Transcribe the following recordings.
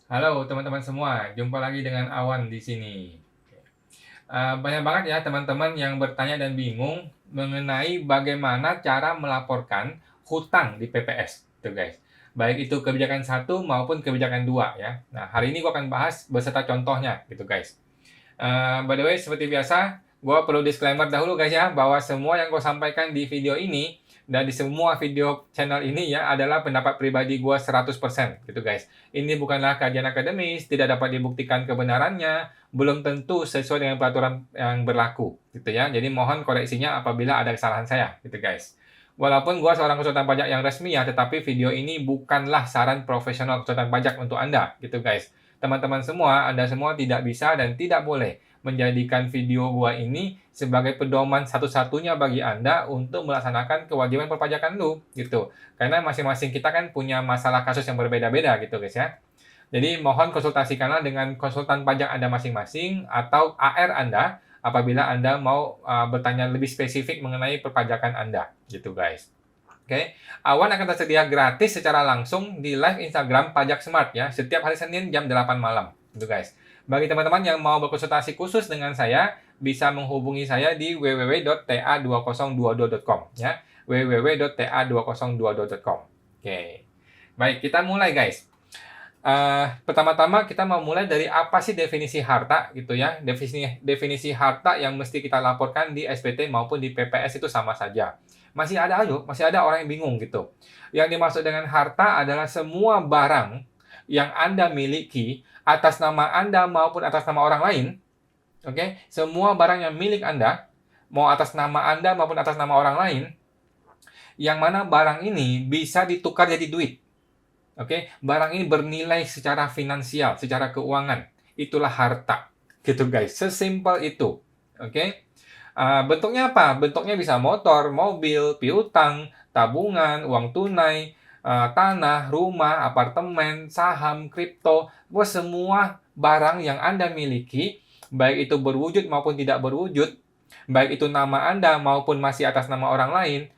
Halo teman-teman semua, jumpa lagi dengan Awan di sini. Banyak banget ya teman-teman yang bertanya dan bingung mengenai bagaimana cara melaporkan hutang di PPS, tuh guys. Baik itu kebijakan satu maupun kebijakan dua ya. Nah, hari ini gua akan bahas beserta contohnya, gitu guys. By the way, seperti biasa, gue perlu disclaimer dahulu guys ya, bahwa semua yang gue sampaikan di video ini dan di semua video channel ini ya adalah pendapat pribadi gue 100% gitu guys. Ini bukanlah kajian akademis, tidak dapat dibuktikan kebenarannya, belum tentu sesuai dengan peraturan yang berlaku gitu ya. Jadi mohon koreksinya apabila ada kesalahan saya gitu guys. Walaupun gue seorang konsultan pajak yang resmi ya, tetapi video ini bukanlah saran profesional konsultan pajak untuk Anda gitu guys. Teman-teman semua, Anda semua tidak bisa dan tidak boleh menjadikan video gua ini sebagai pedoman satu-satunya bagi Anda untuk melaksanakan kewajiban perpajakan lu, gitu. Karena masing-masing kita kan punya masalah kasus yang berbeda-beda gitu guys ya. Jadi mohon konsultasikanlah dengan konsultan pajak Anda masing-masing atau AR Anda apabila Anda mau bertanya lebih spesifik mengenai perpajakan Anda, gitu guys. Oke, Awan akan tersedia gratis secara langsung di live Instagram Pajak Smart ya, setiap hari Senin jam 8 malam. Gitu guys. Bagi teman-teman yang mau berkonsultasi khusus dengan saya, bisa menghubungi saya di www.ta2022.com ya, www.ta2022.com. Oke. Baik, kita mulai guys. Pertama-tama kita mau mulai dari apa sih definisi harta gitu ya. Definisi harta yang mesti kita laporkan di SPT maupun di PPS itu sama saja. Masih ada orang yang bingung gitu. Yang dimaksud dengan harta adalah semua barang yang Anda miliki atas nama Anda maupun atas nama orang lain. Oke, semua barang yang milik Anda, mau atas nama Anda maupun atas nama orang lain, yang mana barang ini bisa ditukar jadi duit. Oke, barang ini bernilai secara finansial, secara keuangan. Itulah harta. Gitu guys, sesimpel itu. Oke. Bentuknya apa? Bentuknya bisa motor, mobil, piutang, tabungan, uang tunai, tanah, rumah, apartemen, saham, kripto, semua barang yang Anda miliki, baik itu berwujud maupun tidak berwujud, baik itu nama Anda maupun masih atas nama orang lain,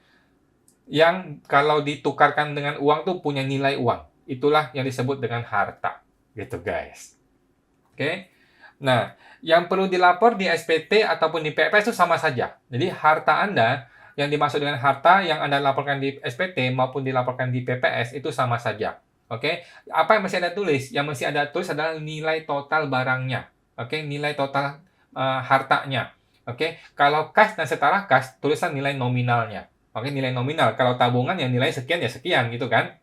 yang kalau ditukarkan dengan uang tuh punya nilai uang. Itulah yang disebut dengan harta. Gitu guys. Oke. Nah, yang perlu dilapor di SPT ataupun di PPS itu sama saja. Jadi harta Anda yang dimaksud dengan harta yang Anda laporkan di SPT maupun dilaporkan di PPS itu sama saja. Oke. Apa yang mesti Anda tulis? Yang mesti Anda tulis adalah nilai total barangnya. Oke, nilai total hartanya. Oke. Kalau kas dan setara kas, tulisan nilai nominalnya. Oke, nilai nominal. Kalau tabungan ya nilai sekian ya sekian gitu kan.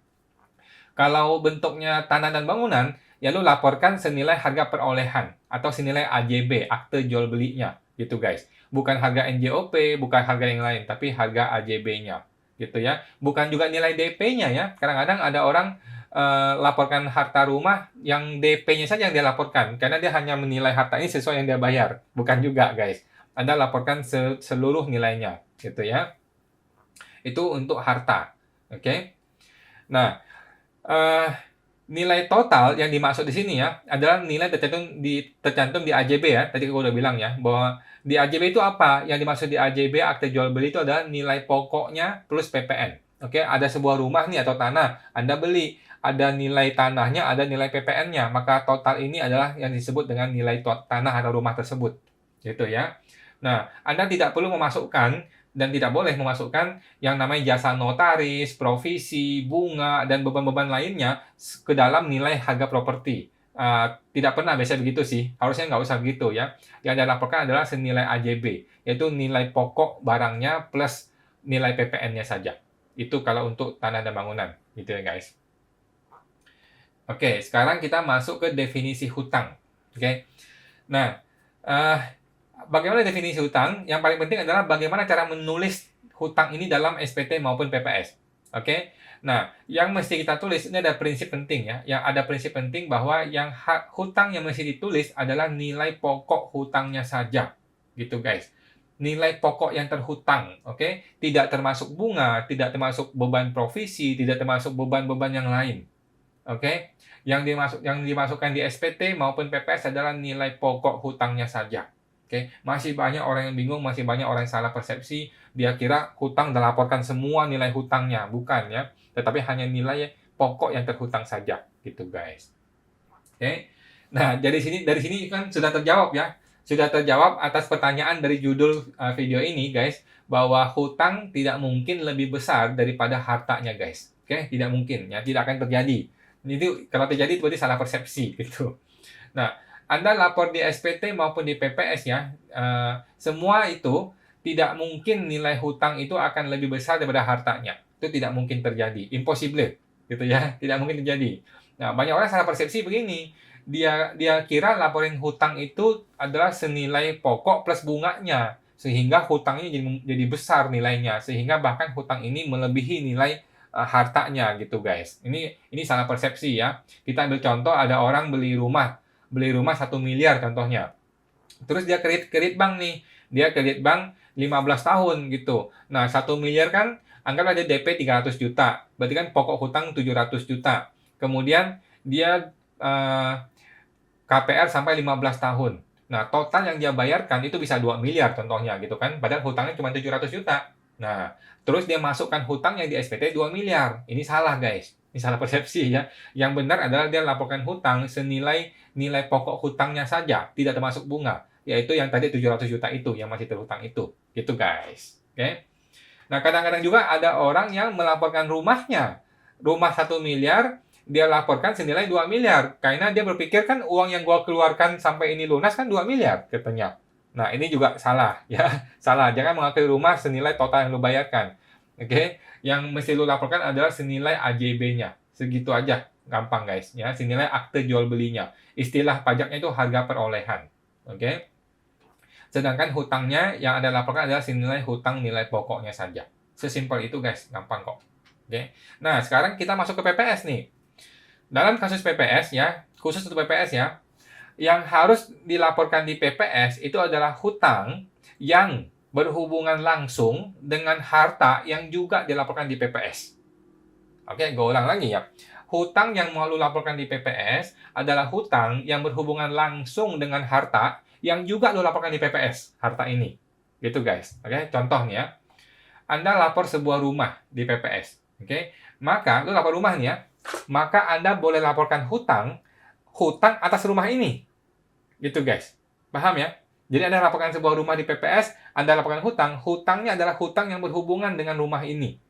Kalau bentuknya tanah dan bangunan, ya lu laporkan senilai harga perolehan atau senilai AJB, akte jual belinya, gitu guys. Bukan harga NJOP, bukan harga yang lain, tapi harga AJB-nya, gitu ya. Bukan juga nilai DP-nya ya. Kadang-kadang ada orang laporkan harta rumah yang DP-nya saja yang dia laporkan, karena dia hanya menilai harta ini sesuai yang dia bayar. Bukan juga guys. Anda laporkan seluruh nilainya, gitu ya. Itu untuk harta, oke? Nah, eh, nilai total yang dimaksud di sini ya adalah nilai tercantum di AJB ya. Tadi aku udah bilang ya bahwa di AJB itu apa? Yang dimaksud di AJB akte jual beli itu adalah nilai pokoknya plus PPN. Oke, ada sebuah rumah nih atau tanah, Anda beli, ada nilai tanahnya, ada nilai PPN-nya, maka total ini adalah yang disebut dengan nilai tanah atau rumah tersebut. Gitu ya. Nah, Anda tidak perlu memasukkan dan tidak boleh memasukkan yang namanya jasa notaris, provisi, bunga, dan beban-beban lainnya ke dalam nilai harga properti. Tidak pernah biasanya begitu sih. Harusnya nggak usah begitu ya. Yang Anda laporkan adalah senilai AJB, yaitu nilai pokok barangnya plus nilai PPN-nya saja. Itu kalau untuk tanah dan bangunan. Gitu ya guys. Oke, sekarang kita masuk ke definisi hutang. Oke. Nah, uh, bagaimana definisi hutang? Yang paling penting adalah bagaimana cara menulis hutang ini dalam SPT maupun PPS. Oke. Nah, yang mesti kita tulis ini ada prinsip penting ya. Yang ada prinsip penting bahwa yang hutang yang mesti ditulis adalah nilai pokok hutangnya saja. Gitu guys. Nilai pokok yang terhutang, oke? Tidak termasuk bunga, tidak termasuk beban provisi, tidak termasuk beban-beban yang lain. Oke? Yang dimasukkan di SPT maupun PPS adalah nilai pokok hutangnya saja. Oke, masih banyak orang yang bingung, masih banyak orang yang salah persepsi. Dia kira hutang dilaporkan semua nilai hutangnya, bukan ya. Tetapi hanya nilai pokok yang terhutang saja, gitu guys. Oke. Nah, dari sini kan sudah terjawab ya. Sudah terjawab atas pertanyaan dari judul video ini, guys, bahwa hutang tidak mungkin lebih besar daripada hartanya, guys. Oke, tidak mungkin ya, tidak akan terjadi. Itu kalau terjadi itu berarti salah persepsi gitu. Nah, Anda lapor di SPT maupun di PPS ya, semua itu tidak mungkin nilai hutang itu akan lebih besar daripada hartanya. Itu tidak mungkin terjadi, impossible gitu ya, tidak mungkin terjadi. Nah, banyak orang salah persepsi begini, dia dia kira laporin hutang itu adalah senilai pokok plus bunganya, sehingga hutangnya jadi besar nilainya, sehingga bahkan hutang ini melebihi nilai hartanya gitu, guys. Ini salah persepsi ya. Kita ambil contoh ada orang beli rumah 1 miliar contohnya. Terus dia kredit bank nih. Dia kredit bank 15 tahun gitu. Nah, 1 miliar kan anggaplah dia DP 300 juta. Berarti kan pokok hutang 700 juta. Kemudian dia KPR sampai 15 tahun. Nah, total yang dia bayarkan itu bisa 2 miliar contohnya gitu kan. Padahal hutangnya cuma 700 juta. Nah, terus dia masukkan hutangnya di SPT 2 miliar. Ini salah, guys. Ini salah persepsi ya. Yang benar adalah dia laporkan hutang senilai nilai pokok hutangnya saja, tidak termasuk bunga. Yaitu yang tadi 700 juta itu, yang masih terhutang itu. Gitu, guys. Oke. Nah, kadang-kadang juga ada orang yang melaporkan rumahnya. Rumah 1 miliar, dia laporkan senilai 2 miliar. Karena dia berpikir kan uang yang gua keluarkan sampai ini lunas kan 2 miliar, katanya. Nah, ini juga salah, ya. Salah. Jangan mengakui rumah senilai total yang lu bayarkan. Oke? Yang mesti lu laporkan adalah senilai AJB-nya. Segitu aja. Gampang, guys. Ya, senilai akte jual belinya. Istilah pajaknya itu harga perolehan. Oke? Sedangkan hutangnya yang Anda laporkan adalah senilai hutang nilai pokoknya saja. Sesimpel itu, guys. Gampang kok. Oke. Nah, sekarang kita masuk ke PPS nih. Dalam kasus PPS ya, khusus untuk PPS ya, yang harus dilaporkan di PPS itu adalah hutang yang berhubungan langsung dengan harta yang juga dilaporkan di PPS. Oke, gue ulang lagi ya. Hutang yang mau lu laporkan di PPS adalah hutang yang berhubungan langsung dengan harta yang juga lu laporkan di PPS, harta ini. Gitu, guys. Oke, contohnya, Anda lapor sebuah rumah di PPS. Oke, maka lu lapor rumah nih ya, maka Anda boleh laporkan hutang atas rumah ini. Gitu, guys. Paham ya? Jadi Anda laporkan sebuah rumah di PPS, Anda laporkan hutangnya adalah hutang yang berhubungan dengan rumah ini.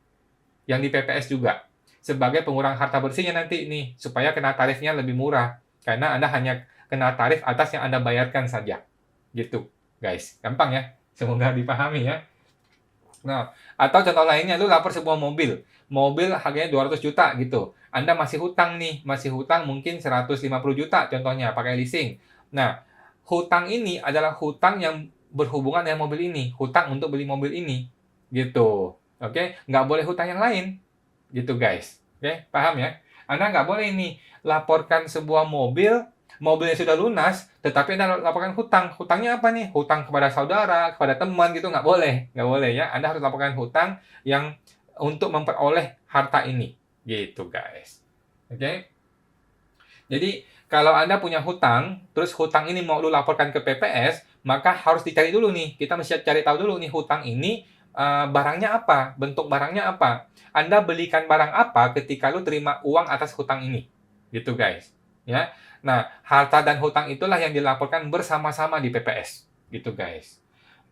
Yang di PPS juga. Sebagai pengurang harta bersihnya nanti nih, supaya kena tarifnya lebih murah. Karena Anda hanya kena tarif atas yang Anda bayarkan saja. Gitu, guys. Gampang ya? Semoga dipahami ya. Nah, atau contoh lainnya, lu lapor sebuah mobil. Mobil harganya 200 juta gitu. Anda masih hutang nih, masih hutang mungkin 150 juta contohnya, pakai leasing. Nah, hutang ini adalah hutang yang berhubungan dengan mobil ini. Hutang untuk beli mobil ini. Gitu. Oke? Nggak boleh hutang yang lain. Gitu, guys. Oke? Paham ya? Anda nggak boleh nih laporkan sebuah mobilnya sudah lunas, tetapi Anda laporkan hutang. Hutangnya apa nih? Hutang kepada saudara, kepada teman gitu, nggak boleh. Nggak boleh ya. Anda harus laporkan hutang yang untuk memperoleh harta ini. Gitu, guys. Oke? Jadi, kalau Anda punya hutang, terus hutang ini mau lu laporkan ke PPS, maka harus dicari dulu nih. Kita mesti cari tahu dulu nih, hutang ini barangnya apa? Bentuk barangnya apa? Anda belikan barang apa ketika lu terima uang atas hutang ini? Gitu, guys. Ya. Nah, harta dan hutang itulah yang dilaporkan bersama-sama di PPS. Gitu, guys.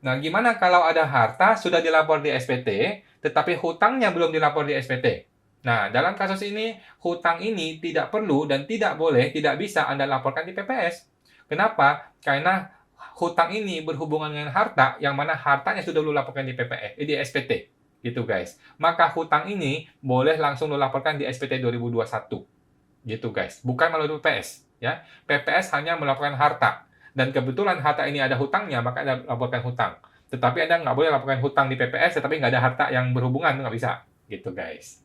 Nah, gimana kalau ada harta sudah dilapor di SPT, tetapi hutangnya belum dilapor di SPT? Nah, dalam kasus ini, hutang ini tidak perlu dan tidak boleh, tidak bisa Anda laporkan di PPS. Kenapa? Karena hutang ini berhubungan dengan harta, yang mana hartanya sudah lu laporkan di PPS, di SPT. Gitu, guys. Maka hutang ini boleh langsung lu laporkan di SPT 2021. Gitu, guys. Bukan melalui PPS. Ya. PPS hanya melaporkan harta. Dan kebetulan harta ini ada hutangnya, maka Anda laporkan hutang. Tetapi Anda nggak boleh laporkan hutang di PPS, tetapi nggak ada harta yang berhubungan, nggak bisa. Gitu, guys.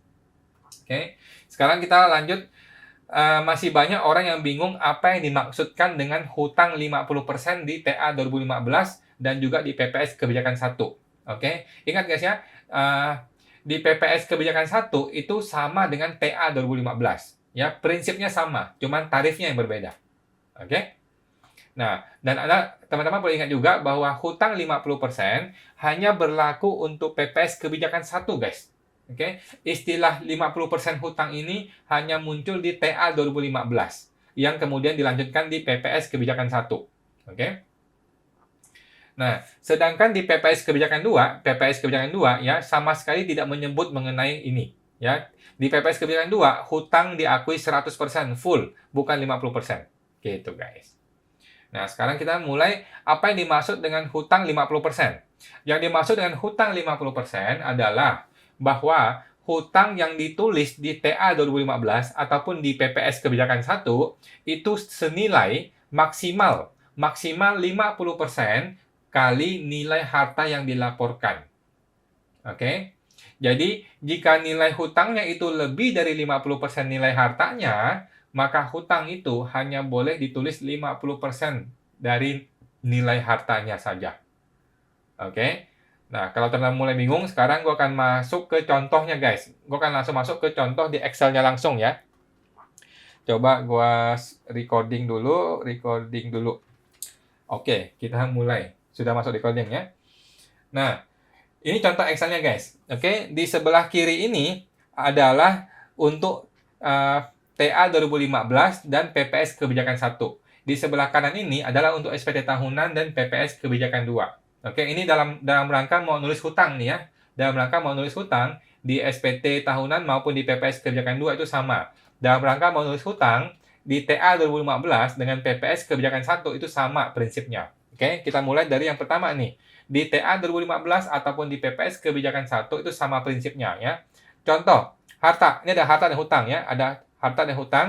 Oke, sekarang kita lanjut. Masih banyak orang yang bingung apa yang dimaksudkan dengan hutang 50% di TA 2015 dan juga di PPS Kebijakan 1. Oke, ingat guys ya, di PPS Kebijakan 1 itu sama dengan TA 2015. Ya, prinsipnya sama, cuman tarifnya yang berbeda. Oke? Nah, dan teman-teman perlu ingat juga bahwa hutang 50% hanya berlaku untuk PPS Kebijakan 1, guys. Oke, istilah 50% hutang ini hanya muncul di TA 2015. yang kemudian dilanjutkan di PPS kebijakan 1. Oke. Nah, sedangkan di PPS kebijakan 2 ya sama sekali tidak menyebut mengenai ini, ya. Di PPS kebijakan 2, hutang diakui 100% full, bukan 50%. Gitu, guys. Nah, sekarang kita mulai apa yang dimaksud dengan hutang 50%. Yang dimaksud dengan hutang 50% adalah bahwa hutang yang ditulis di TA 2015 ataupun di PPS kebijakan 1 itu senilai maksimal 50% kali nilai harta yang dilaporkan. Oke. Jadi, jika nilai hutangnya itu lebih dari 50% nilai hartanya, maka hutang itu hanya boleh ditulis 50% dari nilai hartanya saja. Oke. Nah, kalau teman-teman mulai bingung, sekarang gue akan masuk ke contohnya, guys. Gue akan langsung masuk ke contoh di Excel-nya langsung ya. Coba gue recording dulu. Oke, kita mulai. Sudah masuk recording ya. Nah, ini contoh Excel-nya, guys. Oke, di sebelah kiri ini adalah untuk TA 2015 dan PPS kebijakan 1. Di sebelah kanan ini adalah untuk SPT tahunan dan PPS kebijakan 2. Oke, ini dalam rangka mau nulis hutang nih ya. Dalam rangka mau nulis hutang di SPT tahunan maupun di PPS kebijakan 2 itu sama. Dalam rangka mau nulis hutang di TA 2015 dengan PPS kebijakan 1 itu sama prinsipnya. Oke, kita mulai dari yang pertama nih. Di TA 2015 ataupun di PPS kebijakan 1 itu sama prinsipnya ya. Contoh, harta. Ini ada harta dan hutang ya. Ada harta dan hutang.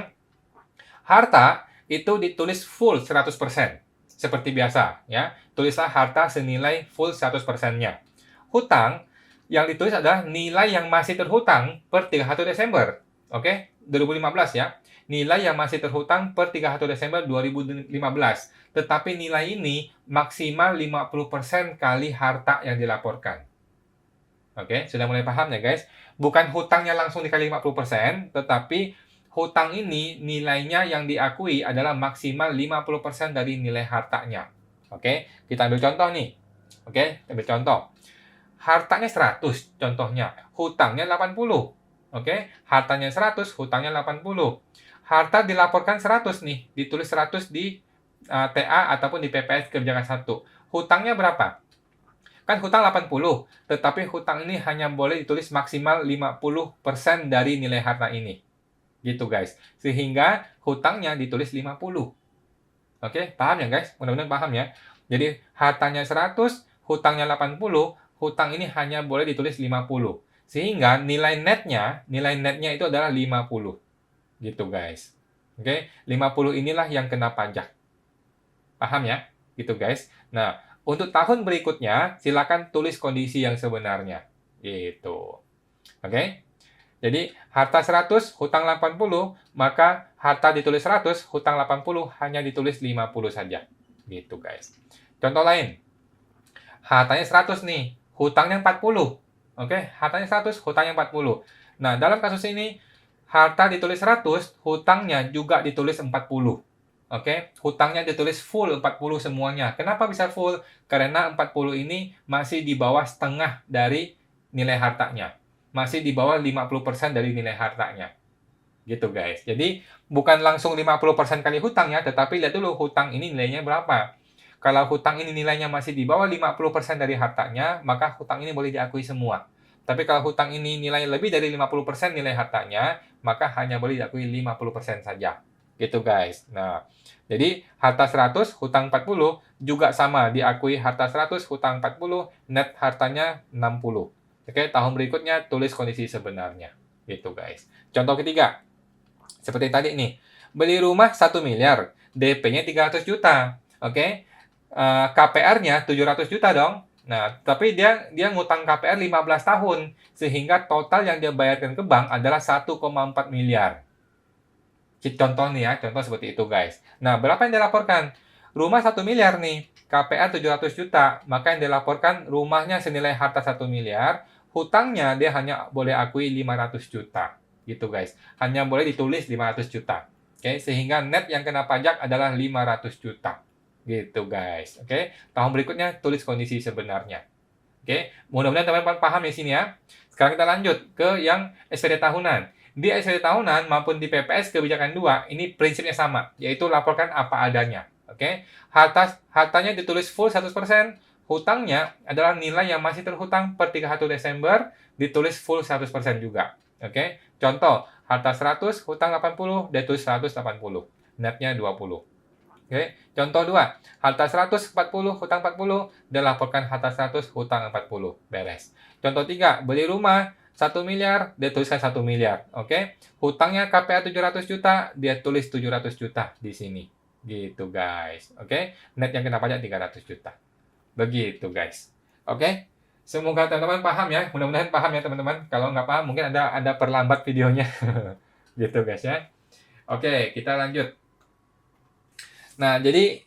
Harta itu ditulis full 100%. Seperti biasa ya. Tulislah harta senilai full 100%-nya. Hutang yang ditulis adalah nilai yang masih terhutang per 31 Desember. Oke, 2015 ya. Nilai yang masih terhutang per 31 Desember 2015. Tetapi nilai ini maksimal 50% kali harta yang dilaporkan. Oke, sudah mulai paham ya guys? Bukan hutangnya langsung dikali 50%, tetapi hutang ini nilainya yang diakui adalah maksimal 50% dari nilai hartanya. Oke, kita ambil contoh nih. Oke, ambil contoh. Hartanya 100 contohnya, hutangnya 80. Oke, hartanya 100, hutangnya 80. Harta dilaporkan 100 nih, ditulis 100 di TA ataupun di PPS kebijakan 1. Hutangnya berapa? Kan hutang 80, tetapi hutang ini hanya boleh ditulis maksimal 50% dari nilai harta ini. Gitu guys. Sehingga hutangnya ditulis 50. Oke, paham ya guys? Mudah-mudahan paham ya. Jadi hartanya 100, hutangnya 80, hutang ini hanya boleh ditulis 50. Sehingga nilai netnya itu adalah 50. Gitu guys. Oke, 50 inilah yang kena pajak. Paham ya? Gitu guys. Nah, untuk tahun berikutnya silakan tulis kondisi yang sebenarnya. Gitu. Oke? Jadi, harta 100, hutang 80, maka harta ditulis 100, hutang 80 hanya ditulis 50 saja. Gitu guys. Contoh lain. Hartanya 100 nih, hutangnya 40. Oke, hartanya 100, hutangnya 40. Nah, dalam kasus ini harta ditulis 100, hutangnya juga ditulis 40. Oke, hutangnya ditulis full 40 semuanya. Kenapa bisa full? Karena 40 ini masih di bawah setengah dari nilai hartanya. Masih di bawah 50% dari nilai hartanya. Gitu guys. Jadi, bukan langsung 50% kali hutangnya, tetapi lihat dulu hutang ini nilainya berapa. Kalau hutang ini nilainya masih di bawah 50% dari hartanya, maka hutang ini boleh diakui semua. Tapi kalau hutang ini nilai lebih dari 50% nilai hartanya, maka hanya boleh diakui 50% saja. Gitu guys. Nah, jadi harta 100, hutang 40 juga sama. Diakui harta 100, hutang 40, net hartanya 60. Oke, tahun berikutnya tulis kondisi sebenarnya. Gitu guys. Contoh ketiga. Seperti tadi nih. Beli rumah 1 miliar, DP-nya 300 juta. Oke. KPR-nya 700 juta dong. Nah, tapi dia ngutang KPR 15 tahun, sehingga total yang dia bayarkan ke bank adalah 1,4 miliar. Contoh nih ya, contoh seperti itu guys. Nah, berapa yang dilaporkan? Rumah 1 miliar nih, KPR 700 juta, maka yang dilaporkan rumahnya senilai harta 1 miliar, hutangnya dia hanya boleh akui 500 juta. Gitu guys, hanya boleh ditulis 500 juta. Oke, sehingga net yang kena pajak adalah 500 juta. Gitu guys. Oke, tahun berikutnya tulis kondisi sebenarnya. Oke, mudah-mudahan teman-teman paham di sini ya. Sekarang kita lanjut ke yang SPT tahunan. Di SPT tahunan maupun di PPS kebijakan 2, ini prinsipnya sama, yaitu laporkan apa adanya. Oke, hartanya ditulis full 100%, hutangnya adalah nilai yang masih terhutang per 31 Desember, ditulis full 100% juga. Oke, contoh, harta 100, hutang 80, dia tulis 180, netnya 20. Oke, contoh 2, harta 140, hutang 40, dia laporkan harta 100, hutang 40, beres. Contoh 3, beli rumah 1 miliar, dia tuliskan 1 miliar. Oke, hutangnya KPA 700 juta, dia tulis 700 juta di sini. Gitu guys. Oke, net yang kena pajak 300 juta. Begitu guys. Oke, semoga teman-teman paham ya. Mudah-mudahan paham ya teman-teman. Kalau nggak paham mungkin ada perlambat videonya. Gitu guys ya. Oke, kita lanjut. Nah, jadi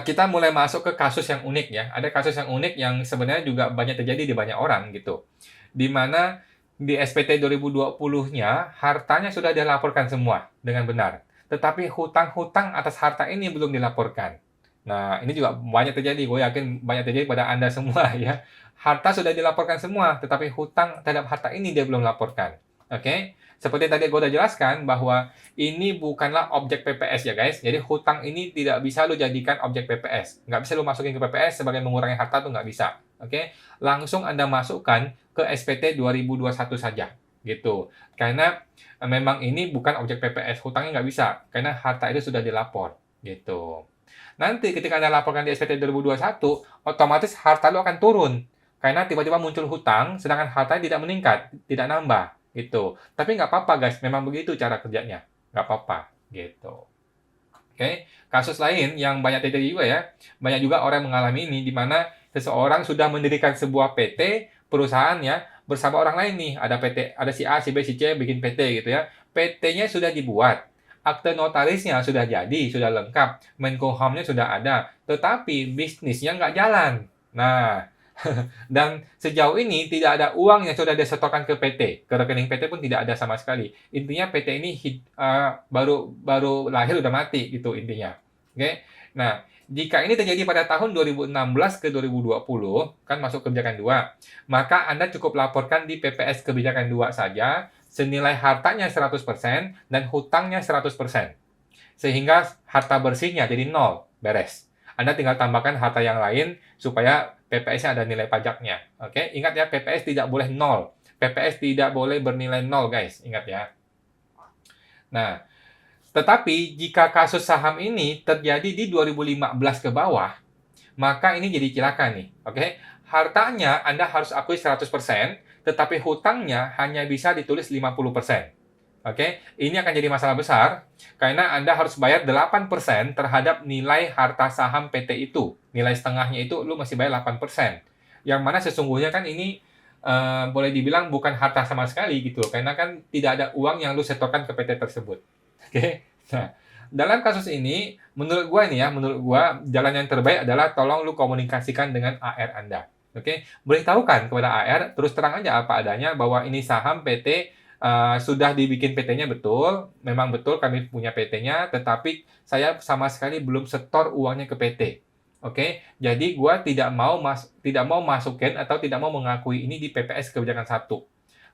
kita mulai masuk ke kasus yang unik ya. Ada kasus yang unik yang sebenarnya juga banyak terjadi di banyak orang gitu. Di mana di SPT 2020-nya hartanya sudah dilaporkan semua dengan benar. Tetapi hutang-hutang atas harta ini belum dilaporkan. Nah, ini juga banyak terjadi. Gue yakin banyak terjadi pada Anda semua ya. Harta sudah dilaporkan semua, tetapi hutang terhadap harta ini dia belum laporkan. Oke? Seperti tadi gue udah jelaskan bahwa ini bukanlah objek PPS ya guys. Jadi hutang ini tidak bisa lu jadikan objek PPS. Nggak bisa lu masukin ke PPS sebagai mengurangi harta tuh nggak bisa. Oke? Langsung Anda masukkan ke SPT 2021 saja. Gitu. Karena memang ini bukan objek PPS. Hutangnya nggak bisa. Karena harta itu sudah dilapor. Gitu. Nanti ketika Anda laporkan di SPT 2021, otomatis harta lu akan turun. Karena tiba-tiba muncul hutang, sedangkan hartanya tidak meningkat, tidak nambah. Gitu. Tapi nggak apa-apa guys, memang begitu cara kerjanya. Nggak apa-apa. Gitu. Oke, kasus lain yang banyak terjadi juga ya. Banyak juga orang yang mengalami ini, di mana seseorang sudah mendirikan sebuah PT, perusahaan ya, bersama orang lain nih. Ada PT, ada si A, si B, si C bikin PT gitu ya. PT-nya sudah dibuat. Akte notarisnya sudah jadi, sudah lengkap. Menkumhamnya sudah ada. Tetapi bisnisnya nggak jalan. Nah, dan sejauh ini tidak ada uang yang sudah disetorkan ke PT. Ke rekening PT pun tidak ada sama sekali. Intinya PT ini baru lahir udah mati gitu intinya. Oke. Nah, jika ini terjadi pada tahun 2016 ke 2020, kan masuk kebijakan 2, maka Anda cukup laporkan di PPS kebijakan 2 saja, senilai hartanya 100% dan hutangnya 100%. Sehingga harta bersihnya jadi 0, beres. Anda tinggal tambahkan harta yang lain supaya PPS-nya ada nilai pajaknya. Oke, ingat ya, PPS tidak boleh 0. PPS tidak boleh bernilai 0, guys. Ingat ya. Nah, tetapi jika kasus saham ini terjadi di 2015 ke bawah, maka ini jadi cilaka nih. Oke, hartanya Anda harus akui 100%, tetapi hutangnya hanya bisa ditulis 50%. Oke, ini akan jadi masalah besar karena Anda harus bayar 8% terhadap nilai harta saham PT itu. Nilai setengahnya itu lu masih bayar 8%. Yang mana sesungguhnya kan ini boleh dibilang bukan harta sama sekali gitu. Karena kan tidak ada uang yang lu setorkan ke PT tersebut. Oke. Nah, dalam kasus ini menurut gua jalan yang terbaik adalah tolong lu komunikasikan dengan AR Anda. Oke, beritahukan kepada AR terus terang aja apa adanya bahwa ini saham PT sudah dibikin PT-nya betul, memang betul kami punya PT-nya, tetapi saya sama sekali belum setor uangnya ke PT. Oke, jadi gua tidak mau masukin atau tidak mau mengakui ini di PPS kebijakan 1.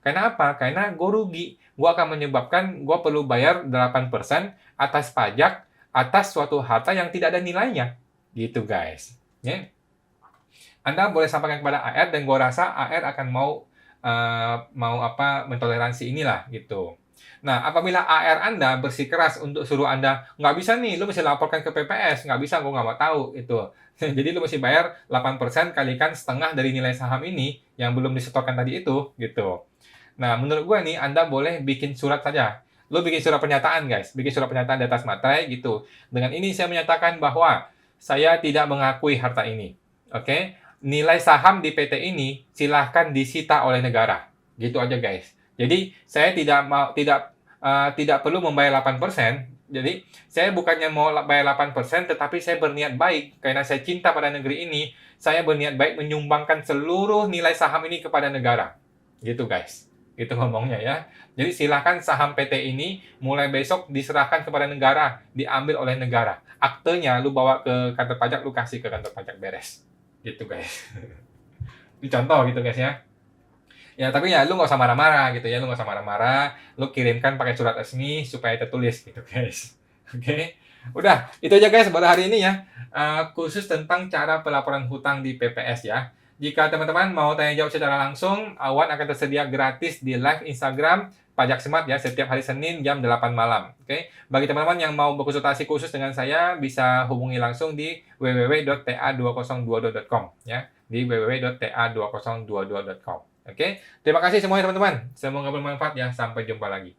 Karena apa? Karena gue rugi. Gue akan menyebabkan gue perlu bayar 8% atas pajak atas suatu harta yang tidak ada nilainya. Gitu guys. Ya. Anda boleh sampaikan kepada AR dan gue rasa AR akan mau mentoleransi inilah gitu. Nah, apabila AR Anda bersikeras untuk suruh Anda, nggak bisa nih, lu mesti laporkan ke PPS, nggak bisa, gue nggak mau tahu, itu. Jadi lu mesti bayar 8% kalikan setengah dari nilai saham ini yang belum disetorkan tadi itu, gitu. Nah, menurut gue nih, Anda boleh bikin surat saja. Lu bikin surat pernyataan, guys. Bikin surat pernyataan di atas materai, gitu. Dengan ini saya menyatakan bahwa saya tidak mengakui harta ini. Oke? Nilai saham di PT ini silahkan disita oleh negara. Gitu aja, guys. Jadi, saya tidak perlu membayar 8%. Jadi, saya bukannya mau bayar 8%, tetapi saya berniat baik. Karena saya cinta pada negeri ini, saya berniat baik menyumbangkan seluruh nilai saham ini kepada negara. Gitu, guys. Gitu ngomongnya ya. Jadi silakan saham PT ini mulai besok diserahkan kepada negara, diambil oleh negara. Aktenya lu bawa ke kantor pajak, lu kasih ke kantor pajak, beres. Gitu guys. Ini contoh gitu guys ya. Ya, tapi ya lu nggak usah marah-marah gitu ya, lu nggak usah marah-marah, lu kirimkan pakai surat resmi supaya tertulis gitu, guys. Oke. Udah, itu aja guys buat hari ini ya, khusus tentang cara pelaporan hutang di PPS ya. Jika teman-teman mau tanya jawab secara langsung, Awan akan tersedia gratis di live Instagram Pajak Smart ya, setiap hari Senin jam 8 malam, oke. Bagi teman-teman yang mau berkonsultasi khusus dengan saya, bisa hubungi langsung di www.ta2022.com ya, di www.ta2022.com. Oke, terima kasih semuanya teman-teman. Semoga bermanfaat ya. Sampai jumpa lagi.